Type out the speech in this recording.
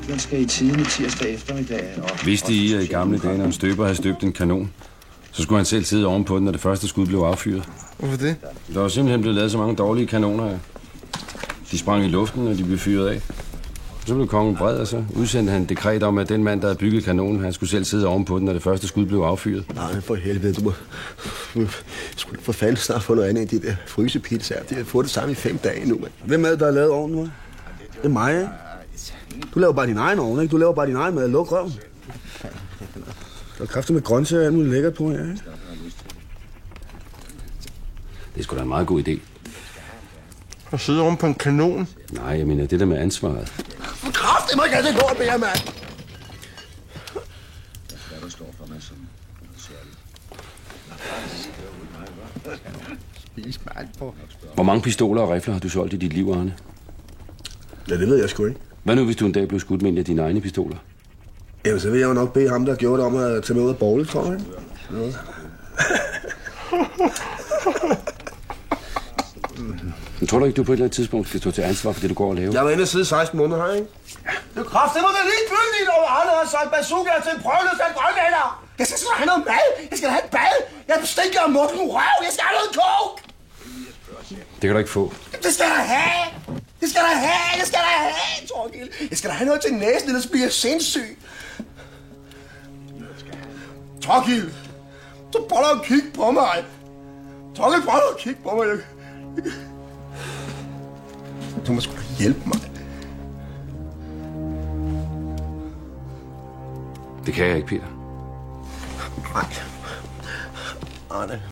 Den skal i tiden tirsdag eftermiddag. Vidste I, at i gamle dage, når en støber havde støbt en kanon, så skulle han selv sidde ovenpå den, når det første skud blev affyret? Hvorfor det? Der var simpelthen blevet lavet så mange dårlige kanoner her. De sprang i luften, når de blev fyret af. Så blev kongen vred, og så udsendte han et dekret om, at den mand, der havde bygget kanonen, han skulle selv sidde ovenpå den, når det første skud blev affyret. Nej, for helvede, du må skulle for fanden snart få noget andet end de der frysepils her. De har fået det samme i 5 dage nu, mand. Hvem er det, der har lavet ovnen nu? Det er mig, ikke? Du laver bare din egen ovn, ikke? Du laver bare din egen mad. Luk røven. Der er kræfter med grøntsager, alt muligt lækkert på, ja, ikke? Det er sgu da en meget god idé. At sidde oven på en kanon? Nej, jeg mener, det der med ansvaret. For kraft, det må ikke have det lort mere, mand! Hvor mange pistoler og rifler har du solgt i dit liv, Arne? Ja, det ved jeg sgu ikke. Hvad nu, hvis du en dag blev skudt med en af dine egne pistoler? Jamen, så vil jeg jo nok bede ham, der gjorde det, om at tage med ud af borget, tror jeg. Ja. Men tror du ikke, du på et eller andet tidspunkt skal stå til ansvar for det, du går og laver? Jeg var inde og sidde 16 måneder her, ikke? Det er kraft, det må da lige gyldigt, og Arne har sagt bazooka til en prøveløs af grønlænder. Jeg skal have noget mad. Jeg skal have et bad. Jeg stinker af munden røv. Jeg skal have noget coke. Det kan du ikke få. Det skal jeg have. Det skal jeg have. Det skal jeg have, Torgild. Jeg skal da have noget til næsen, ellers bliver jeg sindssyg. Torgild. Så prøv at kigge på mig. Torgild, prøv at kigge på mig. Du må sgu da hjælpe mig. Det kan jeg ikke, Peter. Nej. Arne.